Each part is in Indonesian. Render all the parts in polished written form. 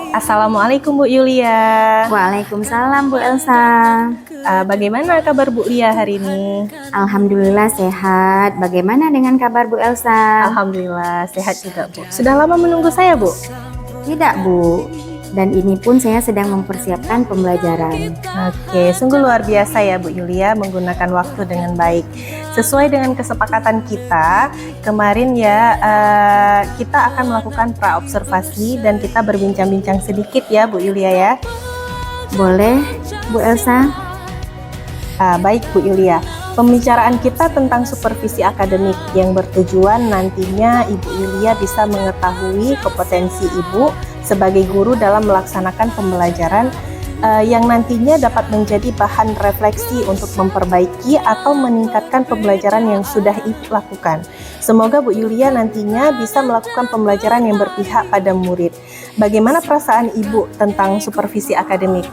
Assalamualaikum Bu Yulia. Waalaikumsalam Bu Elsa. Bagaimana kabar Bu Lia hari ini? Alhamdulillah sehat. Bagaimana dengan kabar Bu Elsa? Alhamdulillah sehat juga Bu. Sudah lama menunggu saya Bu? Tidak Bu. Dan ini pun saya sedang mempersiapkan pembelajaran. Oke, sungguh luar biasa ya Bu Yulia menggunakan waktu dengan baik. Sesuai dengan kesepakatan kita, kemarin ya kita akan melakukan pra-observasi dan kita berbincang-bincang sedikit ya Bu Yulia ya. Boleh Bu Elsa? Baik Bu Yulia, pembicaraan kita tentang supervisi akademik yang bertujuan nantinya Ibu Yulia bisa mengetahui kompetensi Ibu sebagai guru dalam melaksanakan pembelajaran yang nantinya dapat menjadi bahan refleksi untuk memperbaiki atau meningkatkan pembelajaran yang sudah Ibu lakukan. Semoga Bu Yulia nantinya bisa melakukan pembelajaran yang berpihak pada murid. Bagaimana perasaan Ibu tentang supervisi akademik?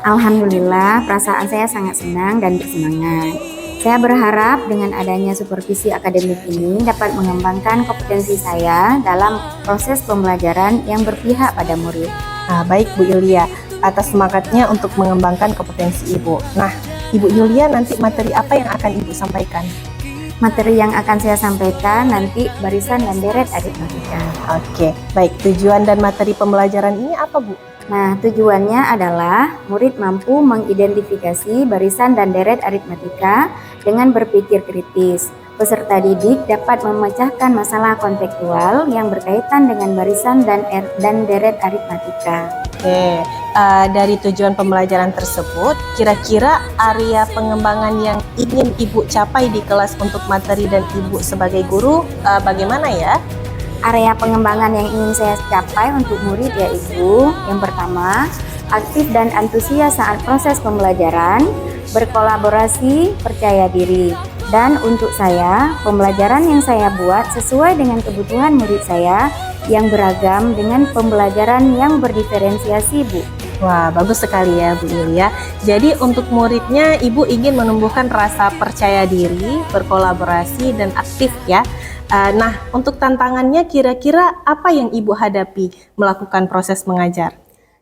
Alhamdulillah, perasaan saya sangat senang dan bersemangat. Saya berharap dengan adanya supervisi akademik ini dapat mengembangkan kompetensi saya dalam proses pembelajaran yang berpihak pada murid. Baik Bu Yulia, atas semangatnya untuk mengembangkan kompetensi Ibu. Nah, Ibu Yulia nanti materi apa yang akan Ibu sampaikan? Materi yang akan saya sampaikan nanti barisan dan deret aritmatika. Oke, baik. Tujuan dan materi pembelajaran ini apa Bu? Nah, tujuannya adalah murid mampu mengidentifikasi barisan dan deret aritmatika dengan berpikir kritis. Peserta didik dapat memecahkan masalah kontekstual yang berkaitan dengan barisan dan deret aritmatika. Oke, dari tujuan pembelajaran tersebut, kira-kira area pengembangan yang ingin Ibu capai di kelas untuk materi dan Ibu sebagai guru bagaimana ya? Area pengembangan yang ingin saya capai untuk murid yaitu yang pertama, aktif dan antusias saat proses pembelajaran, berkolaborasi, percaya diri. Dan untuk saya, pembelajaran yang saya buat sesuai dengan kebutuhan murid saya yang beragam dengan pembelajaran yang berdiferensiasi Bu. Wah, bagus sekali ya Bu Yulia. Jadi untuk muridnya Ibu ingin menumbuhkan rasa percaya diri, berkolaborasi, dan aktif ya. Nah, untuk tantangannya kira-kira apa yang Ibu hadapi melakukan proses mengajar?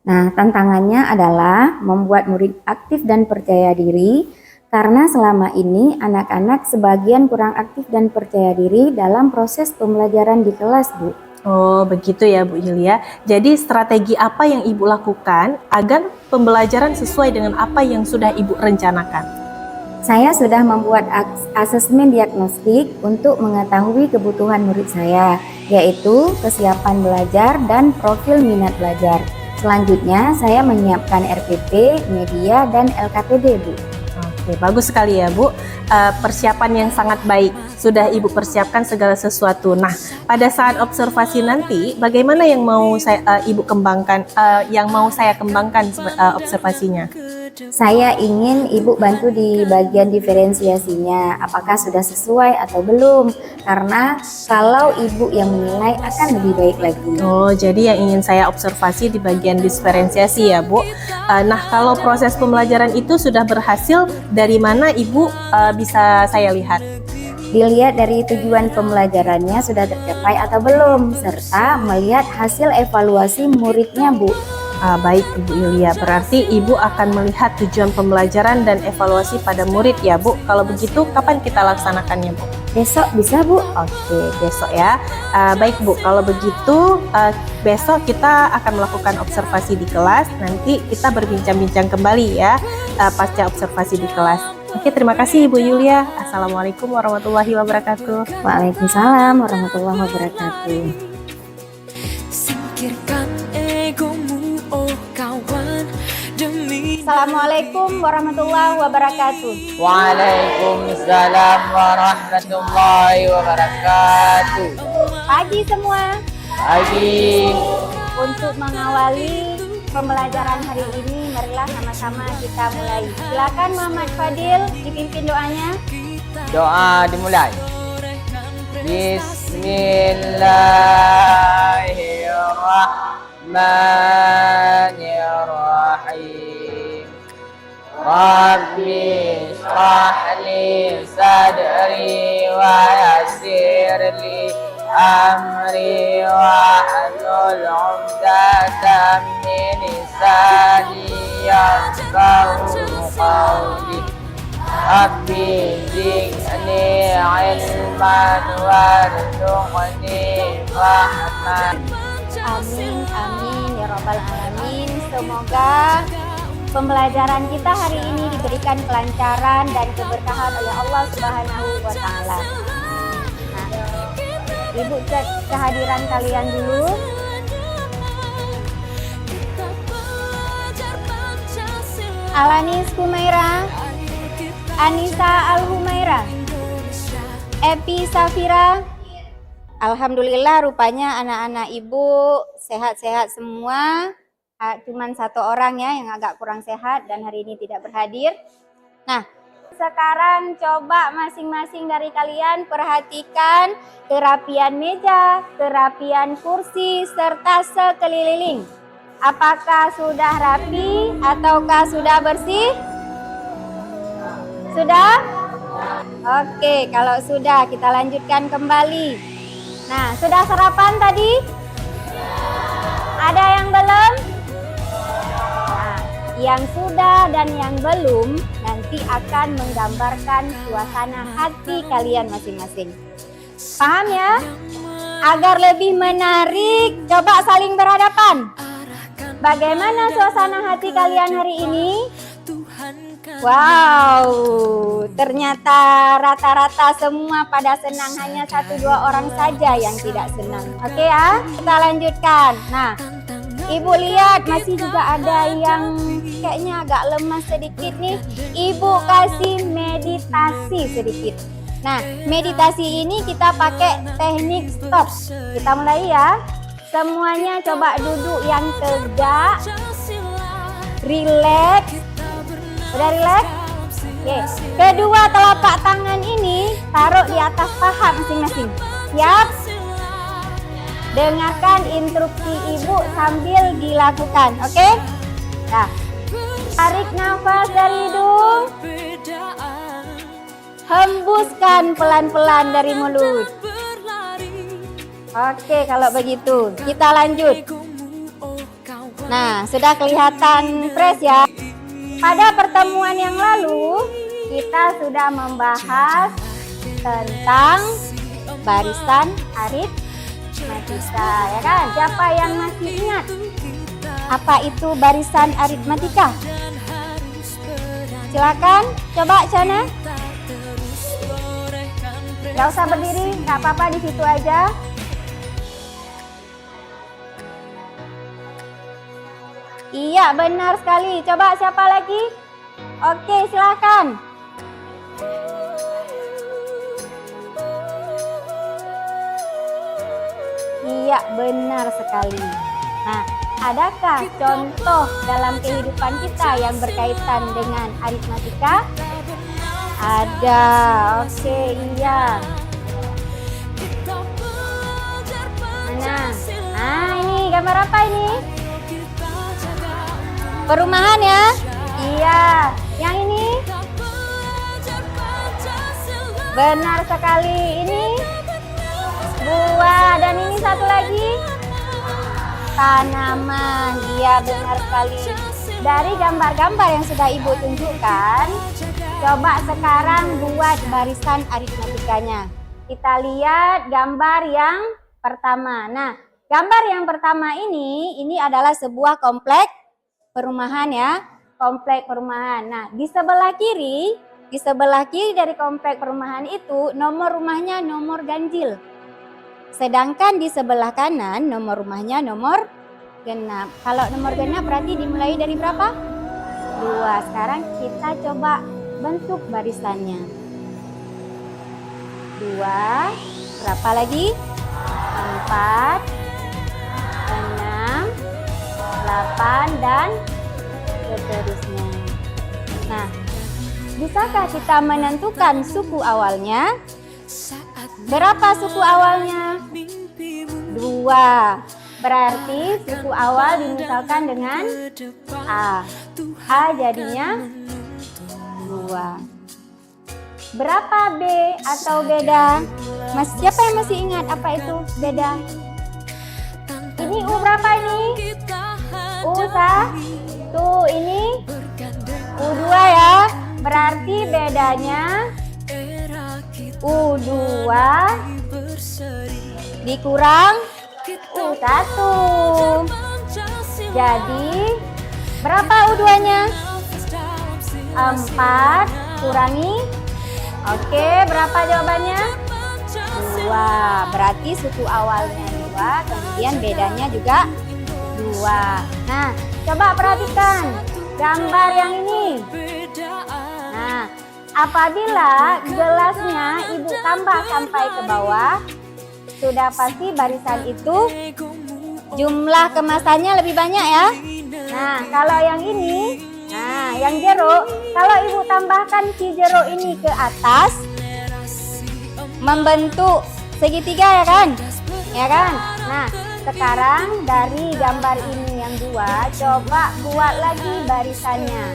Nah, tantangannya adalah membuat murid aktif dan percaya diri karena selama ini anak-anak sebagian kurang aktif dan percaya diri dalam proses pembelajaran di kelas, Bu. Oh, begitu ya Bu Yulia. Jadi strategi apa yang Ibu lakukan agar pembelajaran sesuai dengan apa yang sudah Ibu rencanakan? Saya sudah membuat asesmen diagnostik untuk mengetahui kebutuhan murid saya, yaitu kesiapan belajar dan profil minat belajar. Selanjutnya, saya menyiapkan RPP, media, dan LKPD, Bu. Oke, bagus sekali ya Bu. Persiapan yang sangat baik. Sudah Ibu persiapkan segala sesuatu. Nah, pada saat observasi nanti, bagaimana yang mau Ibu kembangkan, yang mau saya kembangkan observasinya? Saya ingin Ibu bantu di bagian diferensiasinya, apakah sudah sesuai atau belum, karena kalau Ibu yang menilai akan lebih baik lagi. Oh, jadi yang ingin saya observasi di bagian diferensiasi ya Bu. Nah, kalau proses pembelajaran itu sudah berhasil, dari mana Ibu bisa saya lihat? Dilihat dari tujuan pembelajarannya sudah tercapai atau belum, serta melihat hasil evaluasi muridnya Bu. Baik Ibu Yulia, berarti Ibu akan melihat tujuan pembelajaran dan evaluasi pada murid ya Bu. Kalau begitu kapan kita laksanakannya Bu? Besok bisa Bu? Oke, besok ya. Baik Bu, kalau begitu besok kita akan melakukan observasi di kelas. Nanti kita berbincang-bincang kembali ya pasca observasi di kelas. Oke, terima kasih Ibu Yulia. Assalamualaikum warahmatullahi wabarakatuh. Waalaikumsalam warahmatullahi wabarakatuh. Singkirkan egomu, oh kawan, demi Assalamualaikum warahmatullahi wabarakatuh. Waalaikumsalam warahmatullahi wabarakatuh. Pagi semua. Pagi. Untuk mengawali pembelajaran hari ini, marilah sama-sama kita mulai. Silakan Muhammad Fadil dipimpin doanya. Doa dimulai. Bismillahirrahmanirrahim. Rabbi shrah li sadri wa yassir li amri wa wahlul 'uqdatam min lisani yafqahu qawli. Rabbi zidni ilman warzuqni rahman. Amin, amin ya Rabbal Alamin. Semoga pembelajaran kita hari ini diberikan kelancaran dan keberkahan oleh Allah Subhanahu wa Ta'ala. Nah, Ibu cek kehadiran kalian dulu. Alanis Humaira, Anissa Al-Humaira, Epi Safira. Alhamdulillah rupanya anak-anak ibu sehat-sehat semua. Cuman satu orang ya yang agak kurang sehat dan hari ini tidak berhadir. Nah, sekarang coba masing-masing dari kalian perhatikan kerapian meja, kerapian kursi, serta sekeliling. Apakah sudah rapi ataukah sudah bersih? Sudah? Oke, kalau sudah kita lanjutkan kembali. Nah, sudah sarapan tadi? Ada yang belum? Nah, yang sudah dan yang belum nanti akan menggambarkan suasana hati kalian masing-masing. Paham ya? Agar lebih menarik, coba saling berhadapan. Bagaimana suasana hati kalian hari ini? Wow, ternyata rata-rata semua pada senang, hanya 1-2 orang saja yang tidak senang. Oke ya, kita lanjutkan. Nah, Ibu lihat masih juga ada yang kayaknya agak lemas sedikit nih. Ibu kasih meditasi sedikit. Nah, meditasi ini kita pakai teknik stop. Kita mulai ya. Semuanya coba duduk yang tegak, relax. Udah relax? Oke. Kedua telapak tangan ini taruh di atas paha masing-masing. Siap? Dengarkan instruksi ibu sambil dilakukan. Oke? Nah, tarik nafas dari hidung. Hembuskan pelan-pelan dari mulut. Oke, kalau begitu kita lanjut. Nah, sudah kelihatan fresh ya. Pada pertemuan yang lalu kita sudah membahas tentang barisan aritmatika, ya kan? Siapa yang masih ingat apa itu barisan aritmatika? Silakan, coba Cana. Gak usah berdiri, gak apa-apa, di situ aja. Iya, benar sekali. Coba siapa lagi? Oke, silakan. Iya, benar sekali. Nah, adakah contoh dalam kehidupan kita yang berkaitan dengan aritmatika? Ada. Oke, iya. Mana? Nah, ini gambar apa ini? Perumahan ya? Iya. Yang ini? Benar sekali. Ini buah, dan ini satu lagi tanaman. Iya, benar sekali. Dari gambar-gambar yang sudah Ibu tunjukkan, coba sekarang buat barisan aritmatikanya. Kita lihat gambar yang pertama. Nah, gambar yang pertama ini adalah sebuah komplek perumahan ya, komplek perumahan. Nah, di sebelah kiri dari komplek perumahan itu nomor rumahnya nomor ganjil. Sedangkan di sebelah kanan nomor rumahnya nomor genap. Kalau nomor genap berarti dimulai dari berapa? 2. Sekarang kita coba bentuk barisannya. 2, berapa lagi? 4, 6, 8 dan seterusnya. Nah, bisakah kita menentukan suku awalnya? Berapa suku awalnya? 2. Berarti suku awal dimisalkan dengan A. A jadinya 2. Berapa B atau beda? Siapa yang masih ingat apa itu beda? Ini Ini U berapa ini? U satu, ini U2 ya. Berarti bedanya U2 dikurang U1. Jadi berapa U2-nya? 4 kurangi. Oke, berapa jawabannya? 2. Berarti suku awalnya 2, kemudian bedanya juga 2. Nah, coba perhatikan gambar yang ini. Nah, apabila gelasnya ibu tambah sampai ke bawah, sudah pasti barisan itu jumlah kemasannya lebih banyak ya. Nah, kalau yang ini, nah yang jeruk, kalau ibu tambahkan si jeruk ini ke atas, membentuk segitiga ya kan? Ya kan? Nah, sekarang dari gambar ini yang 2, coba buat lagi barisannya.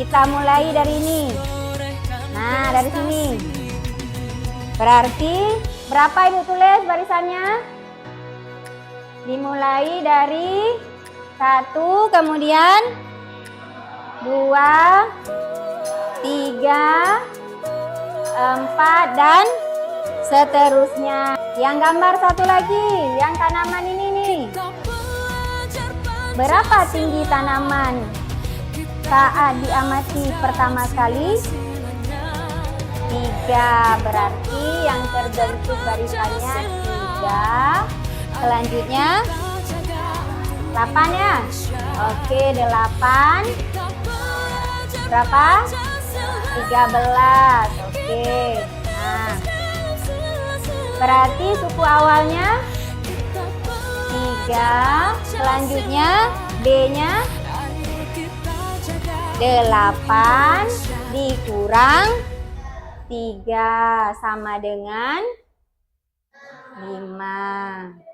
Kita mulai dari ini. Nah, dari sini. Berarti berapa ibu tulis barisannya? Dimulai dari 1, kemudian 2, 3, 4, dan seterusnya. Yang gambar satu lagi, yang tanaman ini nih. Berapa tinggi tanaman saat diamati pertama kali? 3, berarti yang terbentuk barisannya 3. Selanjutnya 8 ya. Oke, 8. Berapa? 13. Oke. Nah, berarti suku awalnya 3. Selanjutnya B-nya 8 dikurang 3 sama dengan 5.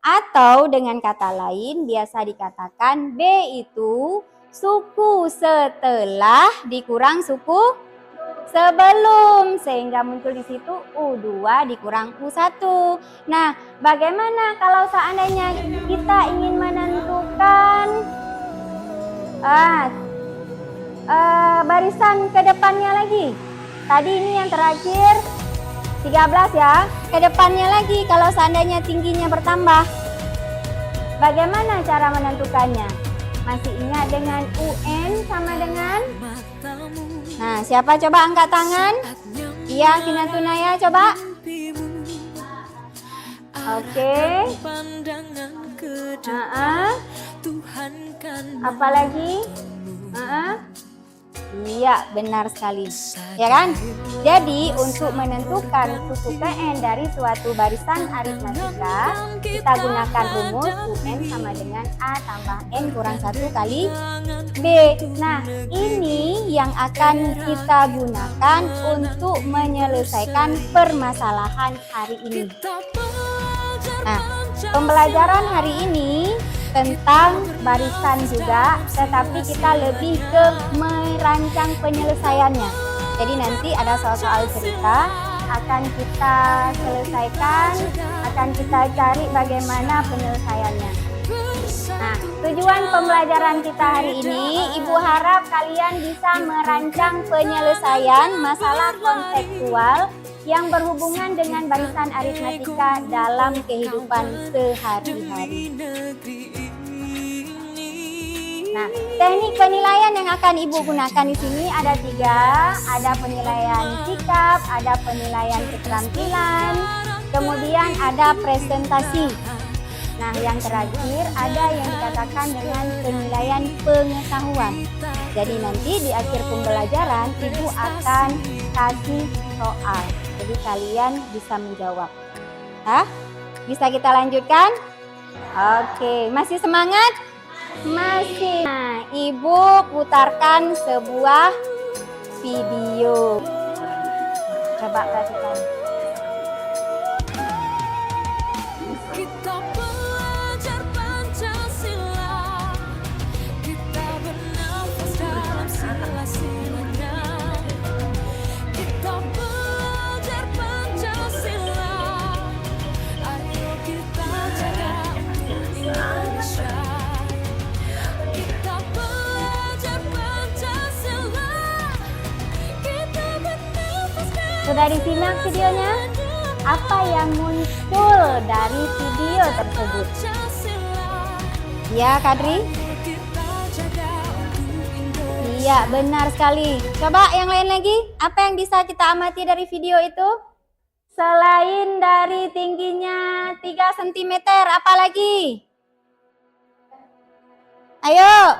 Atau dengan kata lain biasa dikatakan B itu suku setelah dikurang suku sebelum, sehingga muncul di situ U2 dikurang U1. Nah, bagaimana kalau seandainya kita ingin menentukan barisan ke depannya lagi? Tadi ini yang terakhir 13 ya. Ke depannya lagi kalau seandainya tingginya bertambah. Bagaimana cara menentukannya? Masih ingat dengan UN sama dengan? Nah, siapa coba angkat tangan? Iya, Kinatunaya coba. Oke. Apa lagi? Iya, benar sekali. Ya kan? Jadi, untuk menentukan suku KN dari suatu barisan aritmatika, kita gunakan rumus UN sama dengan A tambah N kurang 1 kali B. Nah, ini yang akan kita gunakan untuk menyelesaikan permasalahan hari ini. Nah, pembelajaran hari ini tentang barisan juga, tetapi kita lebih ke merancang penyelesaiannya. Jadi nanti ada soal-soal cerita akan kita selesaikan, akan kita cari bagaimana penyelesaiannya. Nah, tujuan pembelajaran kita hari ini, Ibu harap kalian bisa merancang penyelesaian masalah konseptual yang berhubungan dengan barisan aritmatika dalam kehidupan sehari-hari. Nah, teknik penilaian yang akan Ibu gunakan di sini ada 3, ada penilaian sikap, ada penilaian keterampilan, kemudian ada presentasi. Nah, yang terakhir ada yang dikatakan dengan penilaian pengetahuan. Jadi nanti di akhir pembelajaran Ibu akan kasih soal. Jadi kalian bisa menjawab. Hah? Bisa kita lanjutkan? Oke, masih semangat? Masih. Nah, Ibu putarkan sebuah video. Coba perhatikan. Kita belajar Pancasila, kita bernafas dalam sila-silanya. Kita belajar Pancasila, ayo kita Sudah disimak videonya? Apa yang muncul dari video tersebut? Ya, Kadri? Iya, benar sekali. Coba yang lain lagi, apa yang bisa kita amati dari video itu? Selain dari tingginya 3 cm, apa lagi? Ayo.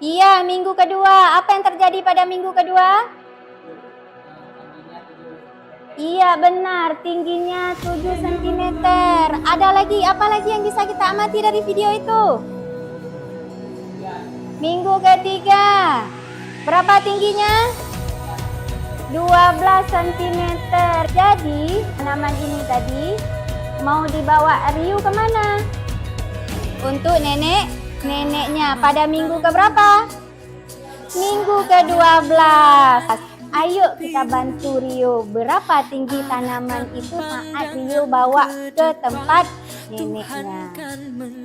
Iya, minggu kedua. Apa yang terjadi pada minggu kedua? Iya, benar. Tingginya 7 cm. Ada lagi, apa lagi yang bisa kita amati dari video itu? Minggu ketiga. Berapa tingginya? 12 cm. Jadi, tanaman ini tadi mau dibawa Ryu kemana? Untuk neneknya pada minggu keberapa? Minggu ke-12. Ayo kita bantu Rio. Berapa tinggi tanaman itu saat Rio bawa ke tempat neneknya?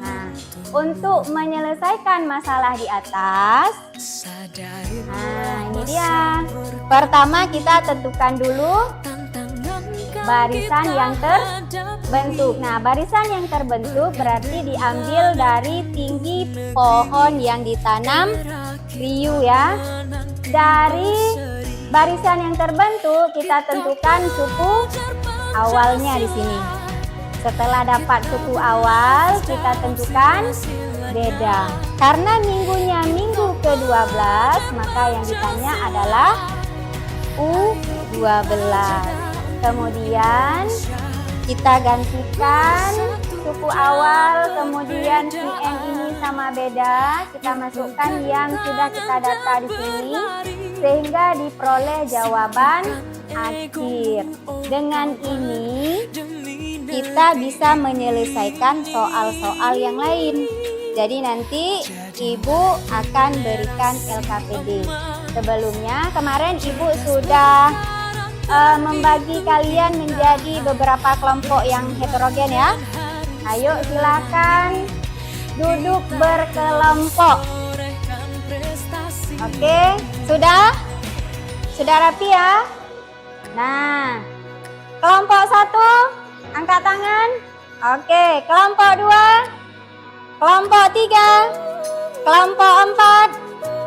Nah, untuk menyelesaikan masalah di atas, nah ini dia. Pertama kita tentukan dulu barisan yang terbentuk. Nah, barisan yang terbentuk berarti diambil dari tinggi pohon yang ditanam Rio ya. Dari barisan yang terbentuk kita tentukan suku awalnya di sini. Setelah dapat suku awal, kita tentukan beda. Karena minggunya minggu ke-12, maka yang ditanya adalah U12. Kemudian kita gantikan suku awal, kemudian si N ini sama beda, kita masukkan yang sudah kita data di sini sehingga diperoleh jawaban akhir. Dengan ini kita bisa menyelesaikan soal-soal yang lain. Jadi nanti Ibu akan berikan LKPD. Sebelumnya kemarin Ibu sudah membagi kalian menjadi beberapa kelompok yang heterogen ya. Ayo silakan duduk berkelompok. Oke, sudah? Sudah rapi ya? Nah, kelompok 1 angkat tangan. Oke, kelompok 2, kelompok 3, kelompok 4,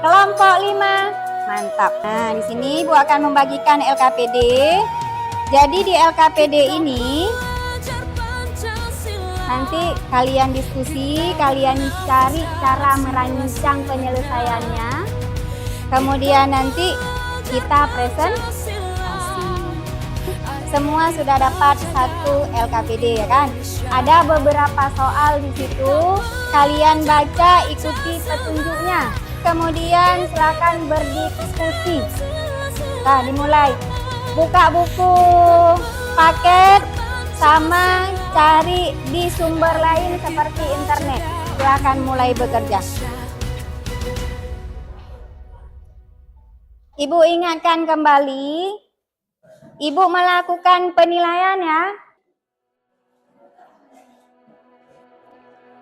kelompok 5. Mantap. Nah, di sini Ibu akan membagikan LKPD. Jadi di LKPD ini nanti kalian diskusi, kalian cari cara merancang penyelesaiannya. Kemudian nanti kita presentasi. Semua sudah dapat 1 LKPD ya kan? Ada beberapa soal di situ. Kalian baca, ikuti petunjuknya. Kemudian silakan berdiskusi. Nah, dimulai. Buka buku paket sama cari di sumber lain seperti internet. Silakan mulai bekerja. Ibu ingatkan kembali, Ibu melakukan penilaian ya.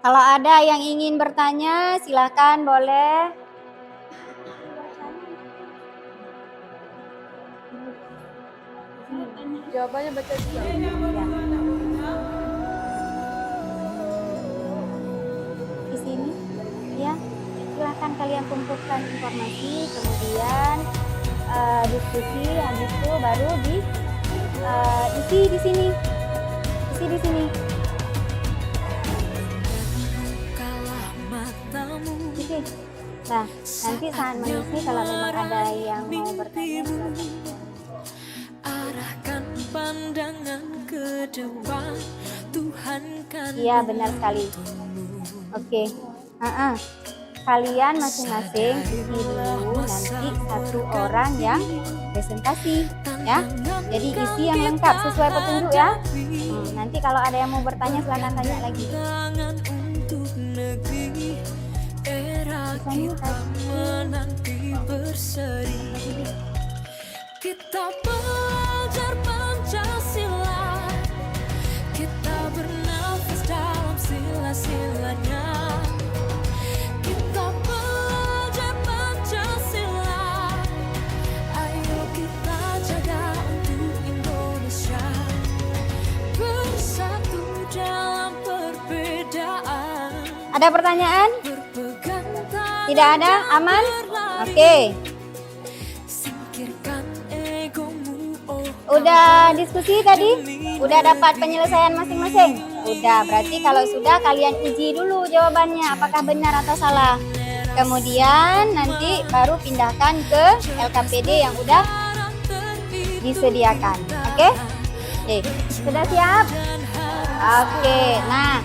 Kalau ada yang ingin bertanya, silakan boleh. Jawabannya baca juga. Di sini, ya. Silakan kalian kumpulkan informasi, kemudian diskusi, habis itu baru isi di sini. Isi di sini. Isi. Nah, nanti saat mengisi kalau memang ada yang mau bertanya, silakan. Arahkan pandangan ke depan, Tuhan kan. Iya, benar sekali. Oke. Kalian masing-masing isi dulu, nanti 1 orang yang presentasi ya. Jadi isi yang lengkap sesuai petunjuk ya. Nanti kalau ada yang mau bertanya silakan tanya lagi. Kita belajar Pancasila, kita bernafas dalam sila-silanya. Kita belajar Pancasila, ayo kita Ada pertanyaan? berpegang tangan Tidak ada? Aman? Oke. singkirkan egomu, oh Udah diskusi tadi? Udah dapat penyelesaian masing-masing? Udah, berarti kalau sudah kalian uji dulu jawabannya apakah benar atau salah. Kemudian nanti baru pindahkan ke LKPD yang udah disediakan. Oke? Oke, sudah siap? Oke, nah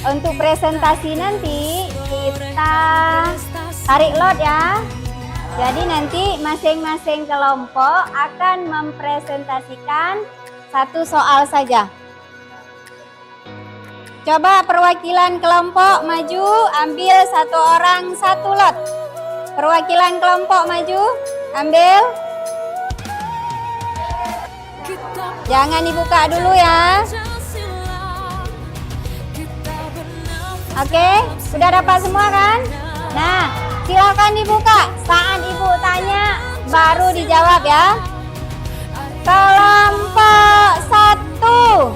untuk presentasi nanti kita tarik lot ya. Jadi nanti masing-masing kelompok akan mempresentasikan satu soal saja. Coba perwakilan kelompok maju, ambil satu orang satu lot. Perwakilan kelompok maju, ambil. kita Jangan dibuka dulu ya. Pancasila, kita bernafas Oke, sudah dapat semua kan? Nah, silakan dibuka. Saat ibu tanya, baru dijawab ya. Kelompok 1.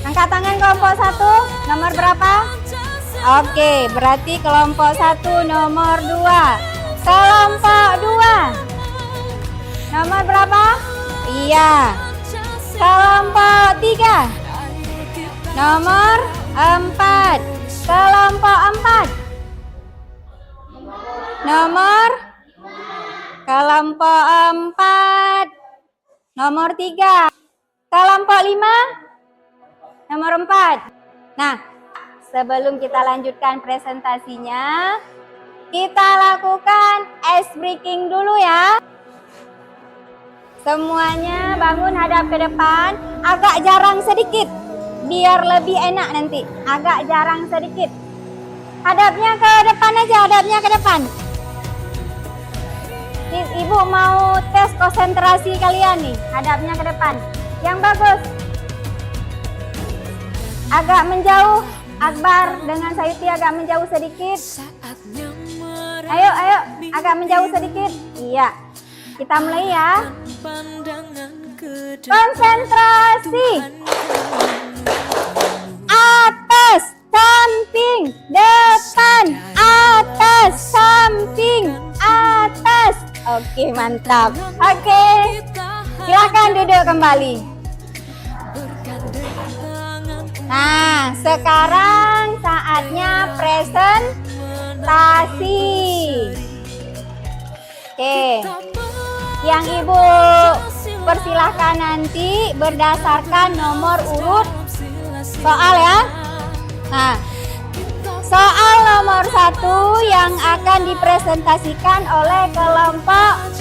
Angkat tangan kelompok 1. Nomor berapa? Oke, berarti kelompok 1 nomor 2. Kelompok 2. Nomor berapa? Iya. Kelompok 3. Nomor 4. Kelompok 4. Nomor kelompok 4. Nomor 3. Kelompok 5. Nomor 4. Nah, sebelum kita lanjutkan presentasinya, kita lakukan ice breaking dulu ya. Semuanya bangun hadap ke depan, agak jarang sedikit, biar lebih enak nanti. Agak jarang sedikit. Hadapnya ke depan aja, hadapnya ke depan. Ibu mau tes konsentrasi kalian nih, hadapnya ke depan. Yang bagus. Agak menjauh, Akbar dengan Sayuti agak menjauh sedikit. saatnya Ayo, agak menjauh sedikit. Iya. Kita mulai ya. pandangan ke Konsentrasi. Atas, samping, depan, atas, samping, atas. Oke, mantap. Oke. Silakan duduk kembali. Nah, sekarang saatnya presentasi. Oke. Yang Ibu persilahkan nanti berdasarkan nomor urut soal ya. Nah, soal nomor 1 yang akan dipresentasikan oleh kelompok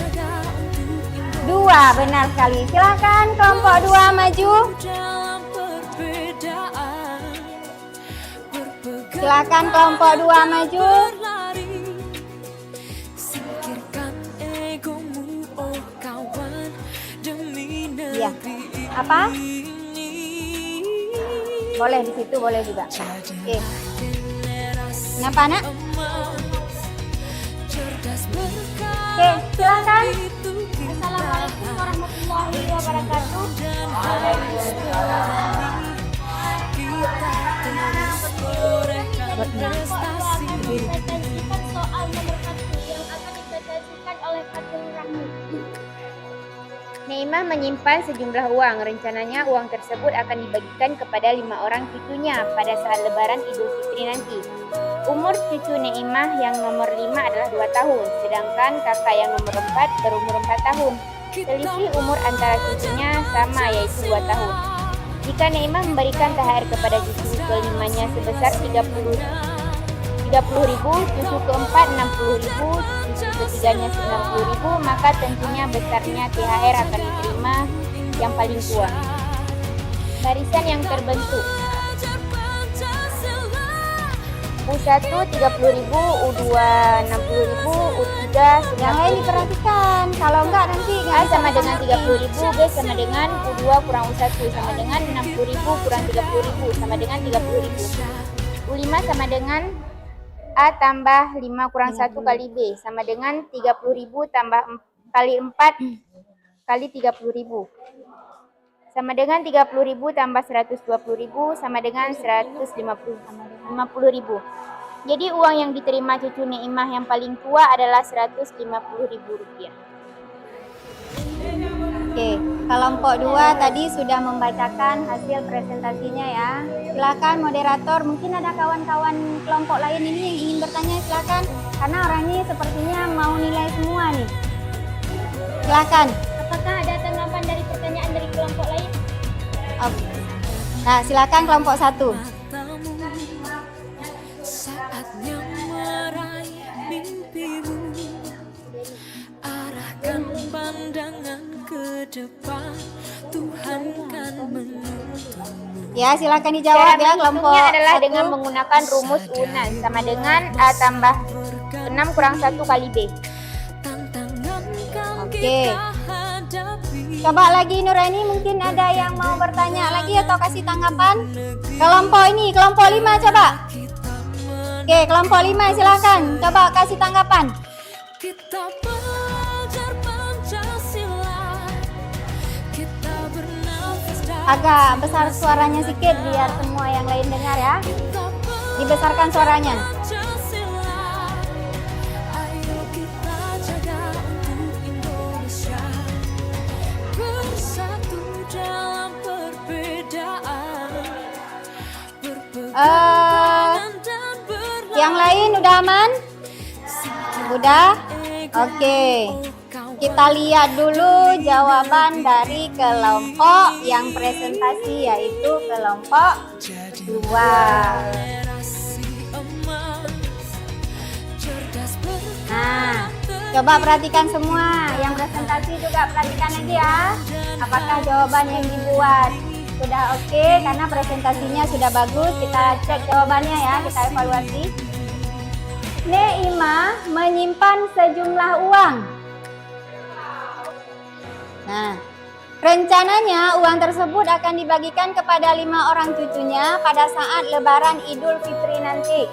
2. Benar sekali. Silakan kelompok 2 maju. dalam perbedaan, berpegang Silakan kelompok 2 maju. berlari, singkirkan egomu, oh kawan, demi Iya. negeri Apa? ini. Boleh di situ, boleh juga. Oke. Generasi Kenapa, Nak? emas, cerdas berkah. Oke, silakan. Itu kita Assalamualaikum warahmatullahi wabarakatuh. prestasi. Presentasikan soal nomor 1 yang akan dipresentasikan oleh Fatul Rahmi. Neimah menyimpan sejumlah uang. Rencananya uang tersebut akan dibagikan kepada 5 orang cucunya pada saat Lebaran Idul Fitri nanti. Umur cucu Neimah yang nomor 5 adalah 2 tahun, sedangkan kakak yang nomor 4 berumur 4 tahun. Selisih umur antara cucunya sama, yaitu 2 tahun. Jika Neimah memberikan THR kepada cucu kelimanya sebesar 30.000, cucu keempat 60.000, cucu ketiganya 90.000, maka tentunya besarnya THR akan diterima yang paling tua. Barisan yang terbentuk: U1 30.000, U2 60.000, U3 Yang lain 90.000. diperhatikan. Kalau enggak nanti A sama dengan 30.000, B sama dengan U2 kurang U1 sama dengan 60.000 kurang 30.000 sama dengan 30.000. U5 sama dengan A tambah 5 kurang 1 kali B sama dengan 30.000 tambah kali 4 kali 30.000. sama dengan 30.000 tambah 120.000 sama dengan 150.000. Jadi uang yang diterima cucu Neimah yang paling tua adalah Rp150.000. Oke, kelompok 2 tadi sudah membacakan hasil presentasinya ya. Silakan moderator, mungkin ada kawan-kawan kelompok lain ini yang ingin bertanya, silakan. Karena orang ini sepertinya mau nilai semua nih. Silakan. Apakah ada tanggapan dari pertanyaan dari kelompok lain? Nah, silakan kelompok 1. Saatnya meraih mimpimu, arahkan pandangan ke depan, Tuhan kan menuntunmu. Ya, silakan dijawab ya kelompok Menghitungnya adalah 1. dengan menggunakan rumus unan sama dengan A tambah 6 kurang 1 kali B. Tantangan kan Oke. kita hadapi. Coba lagi Nuraini, mungkin ada yang mau bertanya lagi atau kasih tanggapan? Kelompok ini, kelompok 5 coba. Oke, kelompok 5 silakan. Coba kasih tanggapan. Kita belajar Pancasila, kita bernafas dalam Agak besar suaranya sedikit biar semua yang lain dengar ya. kita Dibesarkan suaranya. Pancasila. Ayo kita jaga untuk Indonesia, bersatu dalam perbedaan, berpegangan dan berlawan. Yang lain udah aman? Udah? Oke. Kita lihat dulu jawaban dari kelompok yang presentasi, yaitu kelompok 2. Generasi emas, cerdas Nah, coba perhatikan semua. Yang presentasi juga perhatikan lagi ya. Apakah jawaban yang dibuat sudah oke? Karena presentasinya sudah bagus. Kita cek jawabannya ya, kita evaluasi. Neimah menyimpan sejumlah uang. Nah, rencananya uang tersebut akan dibagikan kepada 5 orang cucunya pada saat Lebaran Idul Fitri nanti.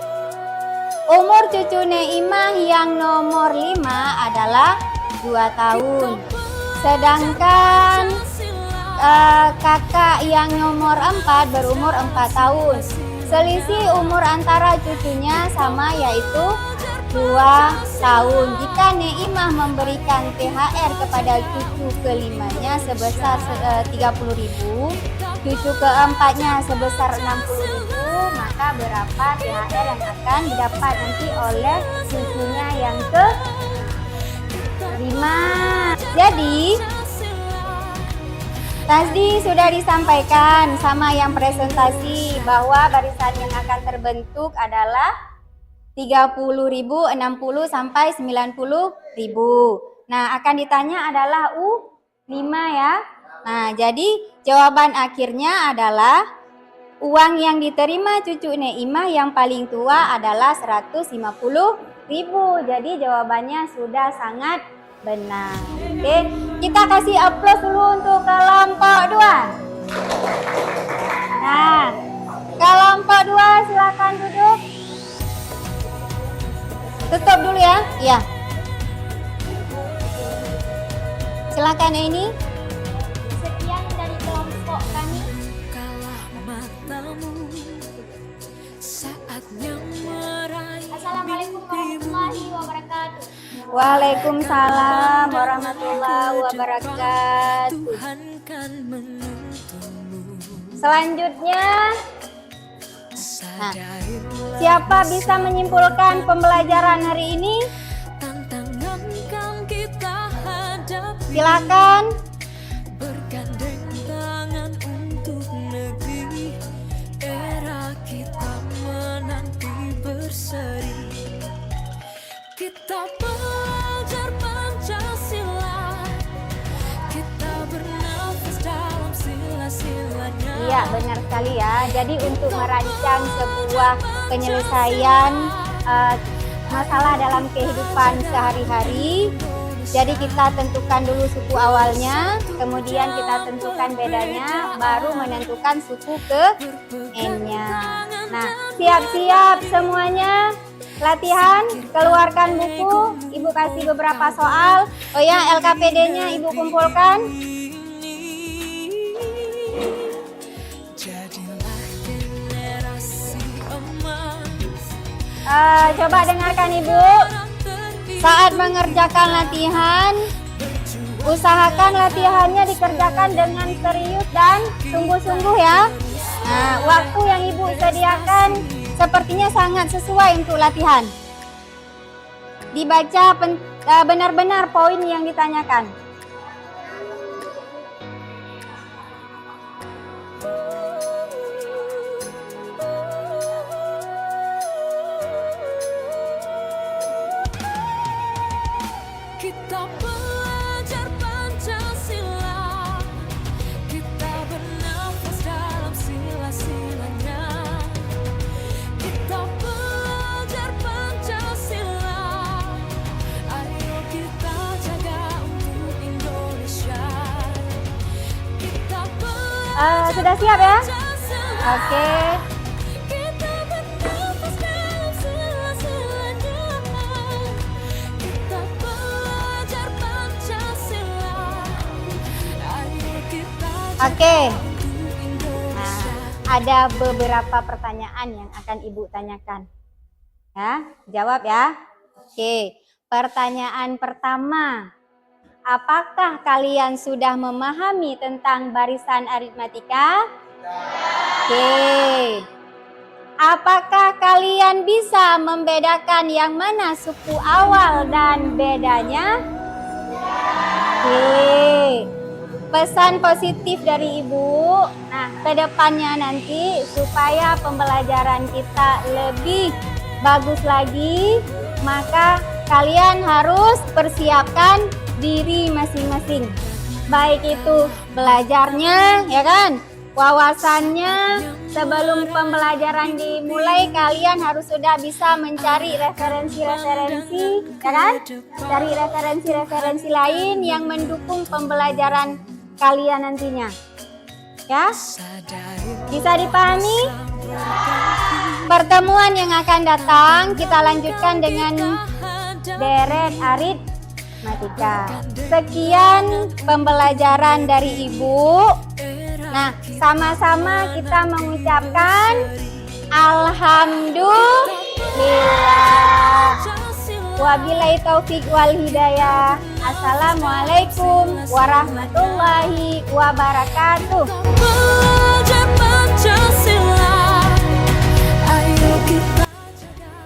Umur cucu Neimah yang nomor 5 adalah 2 tahun. Sedangkan kakak yang nomor 4 berumur 4 tahun. Selisih umur antara cucunya sama, yaitu 2 tahun. Jika Neimah memberikan THR kepada cucu kelimanya sebesar 30.000, cucu keempatnya sebesar 60.000, maka berapa THR yang akan didapat nanti oleh cucunya yang ke-5? Jadi tadi sudah disampaikan sama yang presentasi bahwa barisan yang akan terbentuk adalah 30.000, 60 sampai 90.000. Nah, akan ditanya adalah U5 ya. Nah, jadi jawaban akhirnya adalah uang yang diterima cucu Neimah yang paling tua adalah 150.000. Jadi jawabannya sudah sangat benar. Oke, kita kasih aplaus dulu untuk kelompok 2. Nah, kelompok 2 silakan duduk. Tutup dulu ya. Iya. Silakan ini. Sekian dari kelompok kami. Kalah matamu, saatnya meraih Assalamualaikum warahmatullahi wabarakatuh. Waalaikumsalam warahmatullahi wabarakatuh. Tuhan kan menuntunmu. Selanjutnya, Sadarilah siapa bisa menyimpulkan pembelajaran hari ini? tantangan kan kita hadapi, Silakan. bergandeng tangan untuk negeri, era kita menanti berseri. Kita belajar Pancasila, kita bernafas dalam sila-silanya. Iya, benar sekali ya. Jadi untuk merancang sebuah penyelesaian masalah dalam kehidupan sehari-hari, jadi kita tentukan dulu suku awalnya, kemudian kita tentukan bedanya, baru menentukan suku ke N-nya. Nah, siap-siap semuanya. Latihan, keluarkan buku, Ibu kasih beberapa soal. Oh ya, LKPD-nya Ibu kumpulkan. Coba dengarkan Ibu. Saat mengerjakan latihan, usahakan latihannya dikerjakan dengan serius dan sungguh-sungguh ya. Nah, waktu yang Ibu sediakan sepertinya sangat sesuai untuk latihan. Dibaca benar-benar poin yang ditanyakan. Kita belajar Pancasila, kita bernafas dalam sila-silanya. Kita belajar Pancasila, ayo kita jaga untuk Indonesia. Kita belajar Sudah siap ya? Pancasila. Oke. Kita bernafas dalam sila-silanya. Kita belajar Pancasila, ayo kita Oke. untuk Indonesia. Ada beberapa pertanyaan yang akan Ibu tanyakan. Ya, jawab ya. Oke. Pertanyaan pertama. Apakah kalian sudah memahami tentang barisan aritmatika? Oke. Apakah kalian bisa membedakan yang mana suku awal dan bedanya? Oke. Pesan positif dari Ibu. Nah, ke depannya nanti supaya pembelajaran kita lebih bagus lagi, maka kalian harus persiapkan diri masing-masing. Baik itu belajarnya, ya kan? Wawasannya, sebelum pembelajaran dimulai kalian harus sudah bisa mencari referensi-referensi, ya kan? Cari referensi-referensi lain yang mendukung pembelajaran kalian nantinya. Ya? Bisa dipahami? Pertemuan yang akan datang kita lanjutkan dengan deret aritmatika. Sekian pembelajaran dari Ibu. Nah, sama-sama kita mengucapkan Alhamdulillah. Wabillahi taufik wal hidayah. Assalamualaikum warahmatullahi wabarakatuh. Belajar Pancasila, ayo kita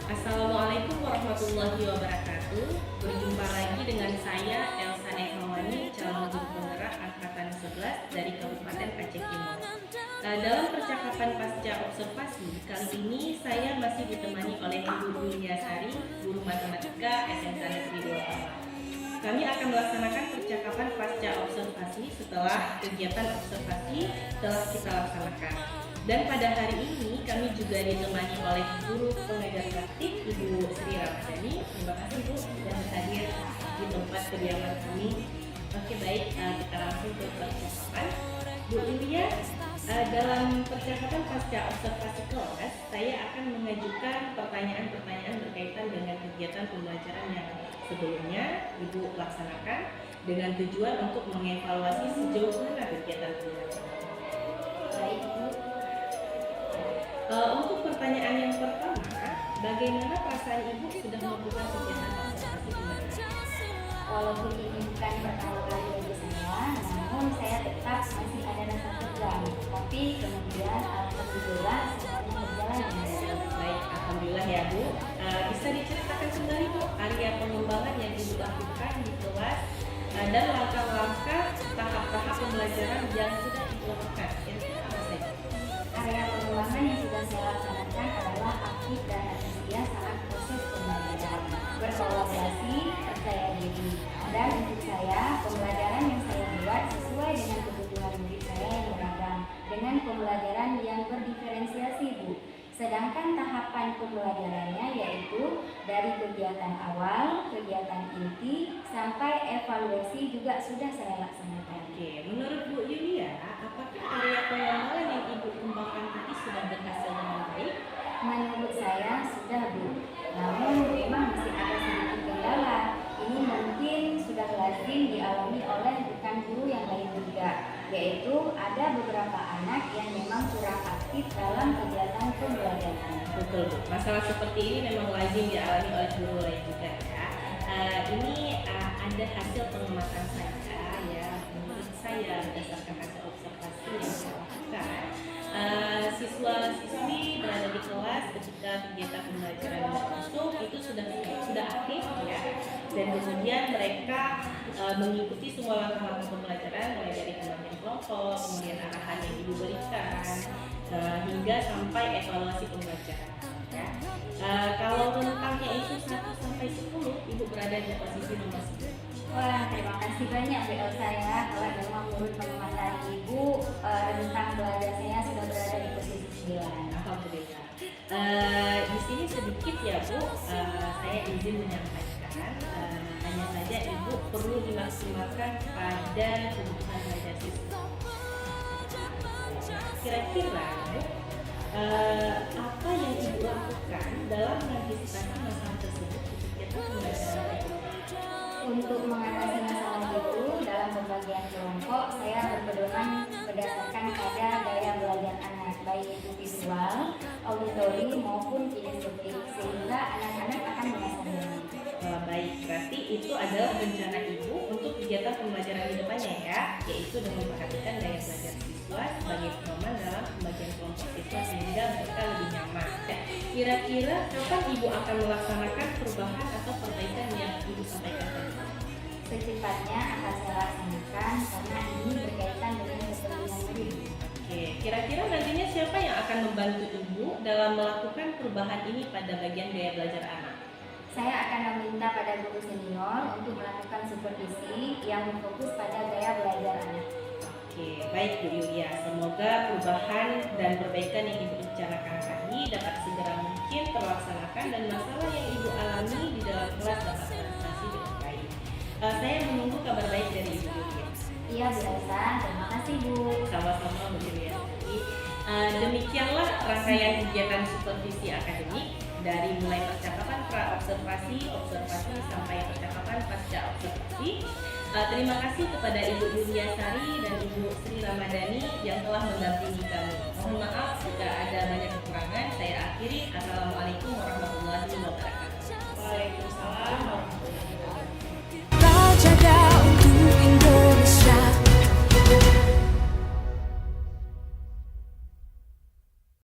Assalamualaikum warahmatullahi wabarakatuh. Berjumpa lagi dengan saya Elsa Nekmawani, calon guru penggerak angkatan 11 dari Kabupaten Aceh Timur. Dalam percakapan pasca observasi kali ini saya masih ditemani oleh Ibu Wilyasari, guru matematika SMK Negeri 2 Palang. Kami akan melaksanakan percakapan pasca observasi setelah kegiatan observasi telah kita laksanakan. Dan pada hari ini kami juga ditemani oleh guru pengajar praktik Ibu Sri Ramadhani. Terima kasih Bu sudah hadir di tempat kediaman kami. Oke baik, kita langsung ke percakapan. Bu Yulia, dalam percakapan pasca observasi kelas, saya akan mengajukan pertanyaan-pertanyaan berkaitan dengan kegiatan pembelajaran yang sebelumnya Ibu laksanakan dengan tujuan untuk mengevaluasi sejauh mana kegiatan pembelajaran. Baik Bu. Untuk pertanyaan yang pertama, bagaimana perasaan Ibu sudah melakukan kegiatan observasi pembelajaran? Walaupun ini bukan pertama kali bagi saya, namun saya tetap masih ada rasa tegang. Tapi kemudian alhamdulillah semuanya berjalan dengan baik. Baik, alhamdulillah ya Bu. Bisa diceritakan kembali Bu area pengembangan yang Ibu lakukan di kelas dan langkah-langkah tahap-tahap pembelajaran yang sudah Ibu lakukan. Kira-kira apa saja? Area pengembangan yang sudah saya laksanakan adalah aktif dan antusias saat proses pembelajaran, berkolaborasi, percaya diri. Dan untuk saya, pembelajaran yang saya buat sesuai dengan kebutuhan murid saya yang beragam, dengan pembelajaran yang berdiferensiasi Bu. Sedangkan tahapan pembelajarannya yaitu dari kegiatan awal, kegiatan inti, sampai evaluasi juga sudah saya laksanakan. Oke, menurut Bu Yulia, apakah area pengembangan yang Ibu kembangkan tadi sudah berhasil dengan baik? Menurut saya sudah Bu, namun memang masih ada sedikit kendala. Ini mungkin sudah lazim dialami oleh rekan guru yang lain juga, yaitu ada beberapa anak yang memang kurang aktif dalam kegiatan pembelajaran. Betul Bu, masalah seperti ini memang lazim dialami oleh guru lain juga ya. Ini ada hasil pengamatan saya ya, menurut saya berdasarkan hasil observasi yang saya lakukan. Siswa-siswi berada di kelas ketika kegiatan pembelajaran berlangsung itu sudah aktif ya, dan kemudian mereka mengikuti semua langkah-langkah pembelajaran mulai dari pembagian kelompok, kemudian arahan yang ibu berikan, hingga sampai evaluasi pembelajaran. Ya. Kalau rentangnya itu 1 sampai 10, ibu berada di posisi nomor 9. Wah, terima kasih banyak Bu Elsa ya. Kalau memang menurut pengamatan Ibu, rentang belajar saya sudah berada di posisi 9. Alhamdulillah. Di sini sedikit ya Bu, saya izin menyampaikan, hanya saja ibu perlu dimaksimalkan pada kebutuhan belajar siswa. Kira-kira Bu, apa yang ibu lakukan dalam mengantisipasi masalah tersebut ketika pembelajaran berikutnya? Untuk mengatasi masalah itu, dalam pembagian kelompok, saya berpedoman berdasarkan pada gaya belajar anak, baik itu visual, auditori, maupun kinestetik, sehingga anak-anak akan mengasahnya. Baik, berarti itu adalah rencana ibu untuk kegiatan pembelajaran di depannya ya, yaitu dengan memperhatikan gaya belajar siswa sebagai pedoman dalam pembagian kelompok siswa sehingga mereka lebih nyaman. Kira-kira kapan ibu akan melaksanakan perubahan atau perbaikan yang ibu sampaikan tadi? Secepatnya akan saya laksanakan karena ini berkaitan dengan kepentingan murid. Oke, kira-kira nantinya siapa yang akan membantu ibu dalam melakukan perubahan ini pada bagian gaya belajar anak? Saya akan meminta pada guru senior untuk melakukan supervisi yang berfokus pada gaya belajar anak. Oke, baik Bu Yulia. Semoga perubahan dan perbaikan yang ibu bicarakan tadi dapat segera mungkin terlaksanakan dan masalah yang ibu alami di dalam kelas dapat teratasi dengan baik. Saya menunggu kabar baik dari Ibu Yulia. Iya Bu Elsa, terima kasih Bu. Sama-sama Bu Yulia. Demikianlah rangkaian kegiatan supervisi akademik dari mulai percakapan pra-observasi, observasi sampai percakapan pasca observasi. Terima kasih kepada Ibu Yulia Sari dan Ibu Sri Ramadhani yang telah mendampingi kami. Mohon maaf jika ada banyak